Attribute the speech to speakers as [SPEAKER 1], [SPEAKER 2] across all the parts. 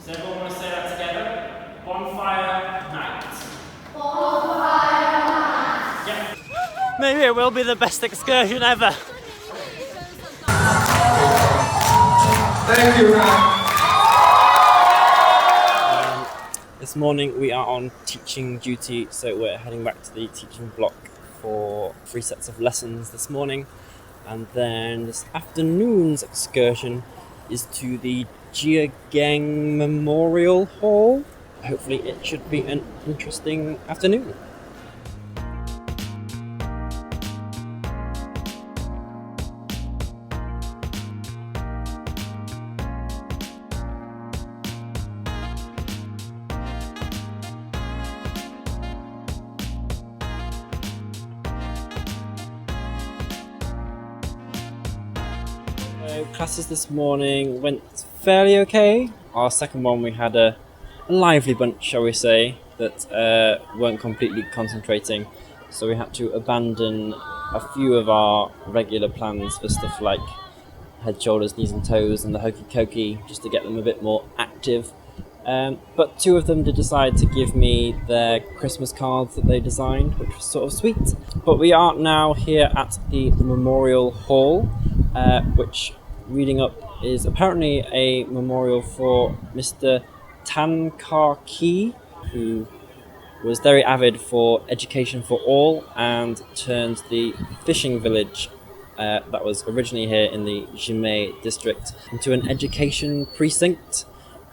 [SPEAKER 1] So everyone want to say that together? Bonfire night.
[SPEAKER 2] Bonfire night.
[SPEAKER 1] Yeah. Maybe it will be the best excursion ever.
[SPEAKER 3] Thank you, Ryan.
[SPEAKER 1] This morning we are on teaching duty, so we're heading back to the teaching block for 3 sets of lessons this morning. And then this afternoon's excursion is to the Jimei Memorial Hall. Hopefully it should be an interesting afternoon. Classes this morning went fairly okay. Our second one we had a lively bunch, shall we say, that weren't completely concentrating, so we had to abandon a few of our regular plans for stuff like head, shoulders, knees and toes and the hokey cokey, just to get them a bit more active. But 2 of them did decide to give me their Christmas cards that they designed, which was sort of sweet. But we are now here at the Memorial Hall, which, reading up, is apparently a memorial for Mr. Tan Kar Ki, who was very avid for education for all and turned the fishing village that was originally here in the Jimei district into an education precinct.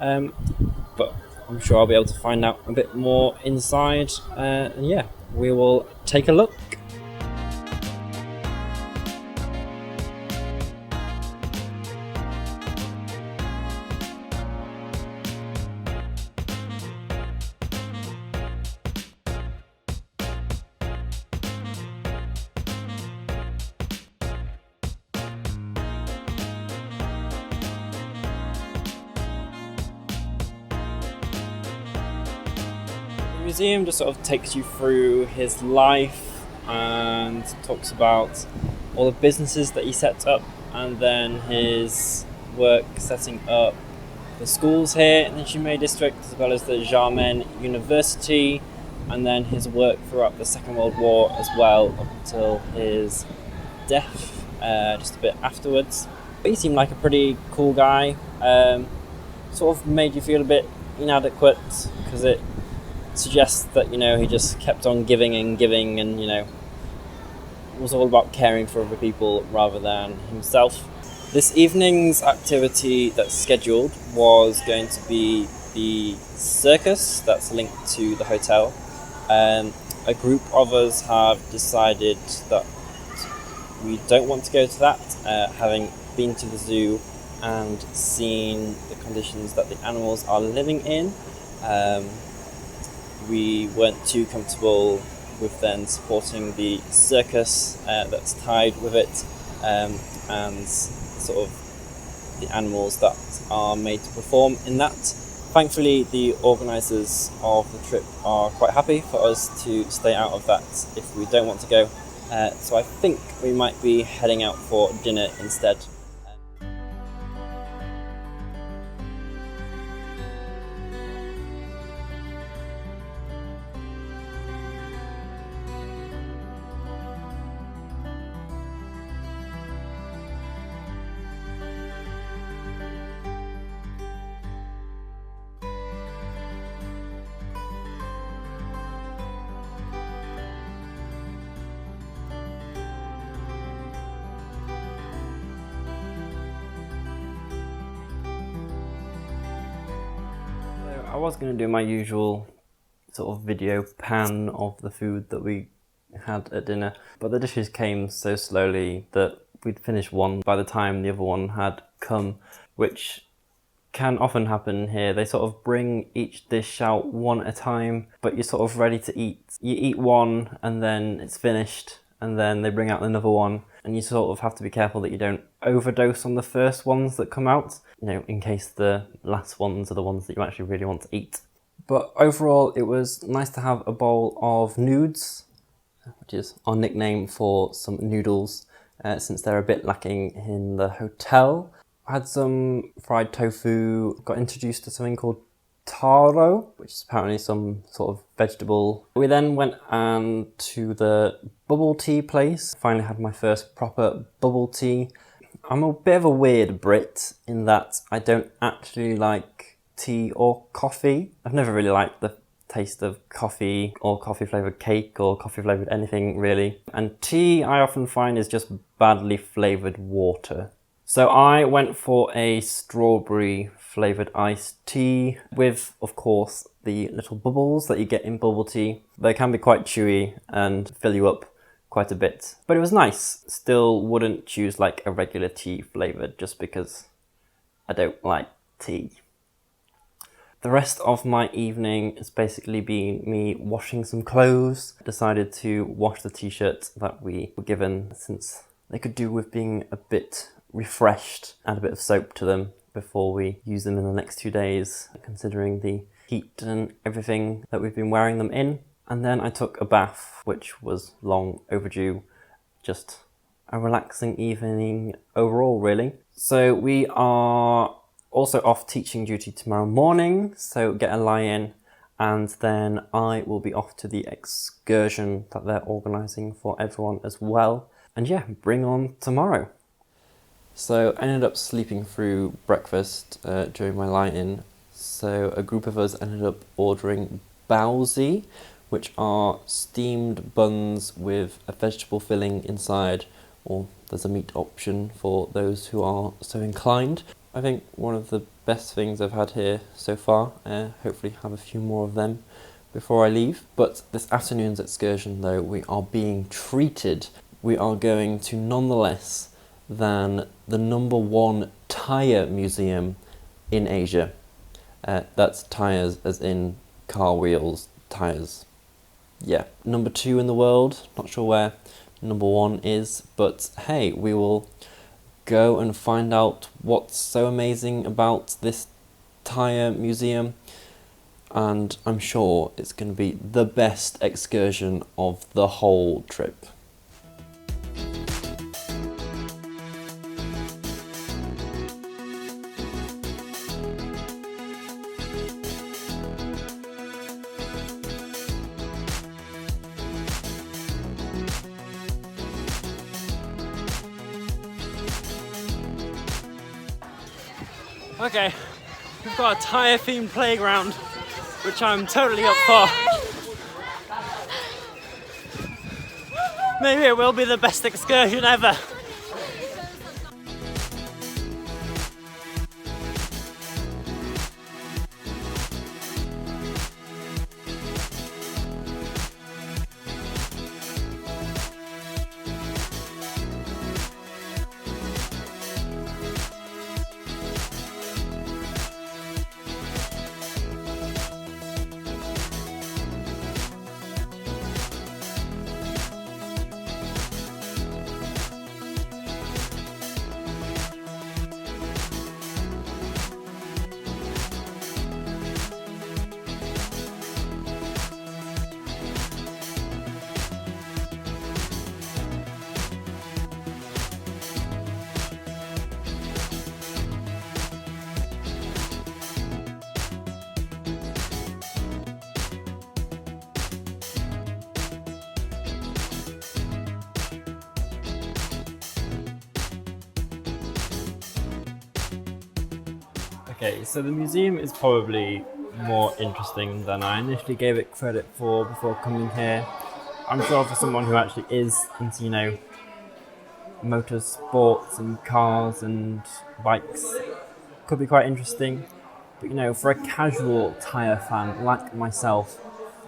[SPEAKER 1] But I'm sure I'll be able to find out a bit more inside, and yeah, we will take a look. The museum just sort of takes you through his life and talks about all the businesses that he set up, and then his work setting up the schools here in the Jimei district, as well as the Xiamen University, and then his work throughout the Second World War as well, up until his death just a bit afterwards. But he seemed like a pretty cool guy. Sort of made you feel a bit inadequate, because it suggests that, you know, he just kept on giving and giving, and, you know, was all about caring for other people rather than himself. This evening's activity that's scheduled was going to be the circus that's linked to the hotel. A group of us have decided that we don't want to go to that, having been to the zoo and seen the conditions that the animals are living in. We weren't too comfortable with then supporting the circus that's tied with it, and sort of the animals that are made to perform in that. Thankfully, the organisers of the trip are quite happy for us to stay out of that if we don't want to go. So I think we might be heading out for dinner instead. I was going to do my usual sort of video pan of the food that we had at dinner, but the dishes came so slowly that we'd finished one by the time the other one had come, which can often happen here. They sort of bring each dish out one at a time, but you're sort of ready to eat. You eat one and then it's finished, and then they bring out another one, and you sort of have to be careful that you don't overdose on the first ones that come out, you know, in case the last ones are the ones that you actually really want to eat. But overall, it was nice to have a bowl of nudes, which is our nickname for some noodles, since they're a bit lacking in the hotel. I had some fried tofu, got introduced to something called taro, which is apparently some sort of vegetable. We then went to the bubble tea place. Finally had my first proper bubble tea. I'm a bit of a weird Brit in that I don't actually like tea or coffee. I've never really liked the taste of coffee or coffee flavoured cake or coffee flavoured anything really. And tea I often find is just badly flavoured water. So I went for a strawberry flavoured iced tea with, of course, the little bubbles that you get in bubble tea. They can be quite chewy and fill you up quite a bit. But it was nice. Still wouldn't choose like a regular tea flavoured just because I don't like tea. The rest of my evening has basically been me washing some clothes. Decided to wash the t-shirts that we were given since they could do with being a bit refreshed, add a bit of soap to them before we use them in the next 2 days, considering the heat and everything that we've been wearing them in. And then I took a bath, which was long overdue. Just a relaxing evening overall, really. So we are also off teaching duty tomorrow morning, so get a lie in, and then I will be off to the excursion that they're organising for everyone as well. And yeah, bring on tomorrow. So I ended up sleeping through breakfast during my lie-in. So a group of us ended up ordering baozi, which are steamed buns with a vegetable filling inside, or there's a meat option for those who are so inclined. I think one of the best things I've had here so far. Hopefully have a few more of them before I leave. But this afternoon's excursion though, we are being treated. We are going to none less than the #1 Tyre museum in Asia. That's tyres as in car wheels, tyres. Yeah, #2 in the world, not sure where #1 is, but hey, we will go and find out what's so amazing about this Tyre museum, and I'm sure it's going to be the best excursion of the whole trip. Okay, we've got a Tyre themed playground, which I'm totally up for. Maybe it will be the best excursion ever. Okay, so the museum is probably more interesting than I initially gave it credit for before coming here. I'm sure for someone who actually is into, motorsports and cars and bikes, could be quite interesting. But for a casual Tyre fan like myself,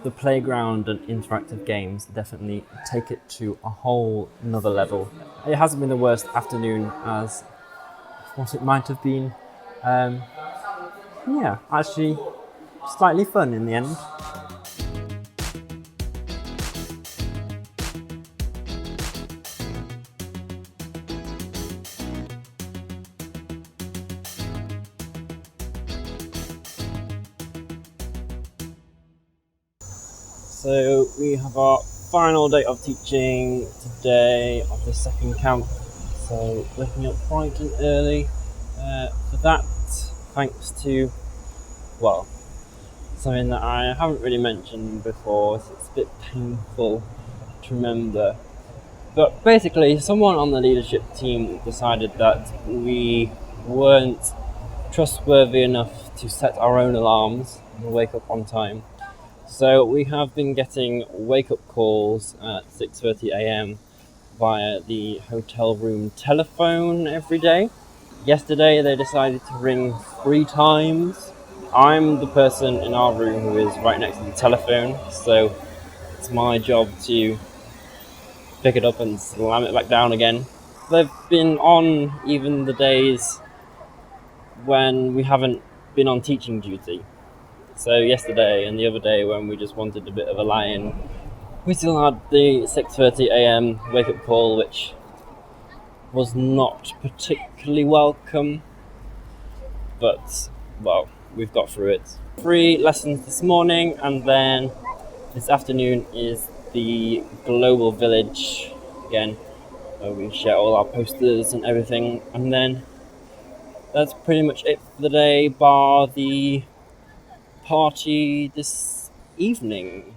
[SPEAKER 1] the playground and interactive games definitely take it to a whole nother level. It hasn't been the worst afternoon as what it might have been. Yeah, actually slightly fun in the end. So we have our final day of teaching today of the second camp. So waking up bright and early, For that, thanks to, well, something that I haven't really mentioned before, so it's a bit painful to remember. But basically, someone on the leadership team decided that we weren't trustworthy enough to set our own alarms and wake up on time. So we have been getting wake-up calls at 6:30 a.m. via the hotel room telephone every day. Yesterday they decided to ring 3 times. I'm the person in our room who is right next to the telephone, so it's my job to pick it up and slam it back down again. They've been on even the days when we haven't been on teaching duty. So yesterday and the other day when we just wanted a bit of a lie-in, we still had the 6:30 a.m. wake-up call, which was not particularly welcome, but, well, we've got through it. 3 lessons this morning, and then this afternoon is the Global Village again, where we share all our posters and everything, and then that's pretty much it for the day, bar the party this evening.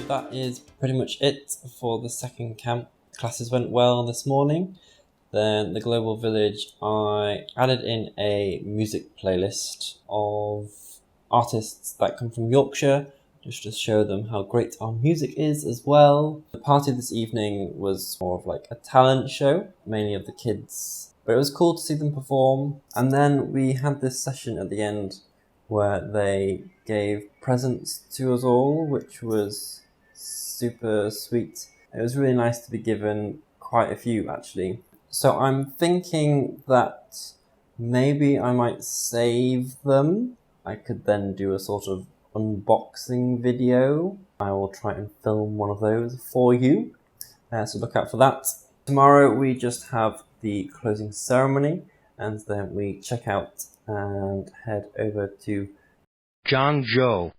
[SPEAKER 1] That is pretty much it for the second camp. Classes went well this morning. Then the Global Village, I added in a music playlist of artists that come from Yorkshire, just to show them how great our music is as well. The party this evening was more of like a talent show, mainly of the kids, but it was cool to see them perform. And then we had this session at the end where they gave presents to us all, which was super sweet. It was really nice to be given quite a few, actually. So I'm thinking that maybe I might save them. I could then do a sort of unboxing video. I will try and film one of those for you. So look out for that. Tomorrow we just have the closing ceremony, and then we check out and head over to
[SPEAKER 4] Zhangzhou.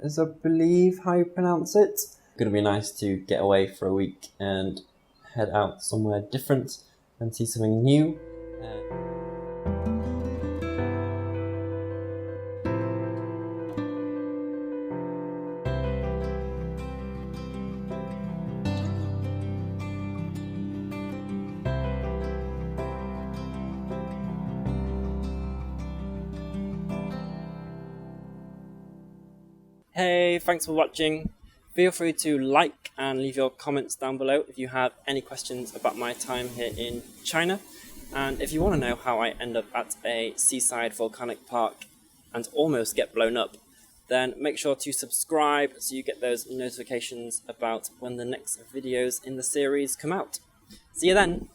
[SPEAKER 1] is I believe how you pronounce it. It's gonna be nice to get away for a week and head out somewhere different and see something new. Hey, thanks for watching. Feel free to like and leave your comments down below if you have any questions about my time here in China. And if you want to know how I end up at a seaside volcanic park and almost get blown up, then make sure to subscribe so you get those notifications about when the next videos in the series come out. See you then!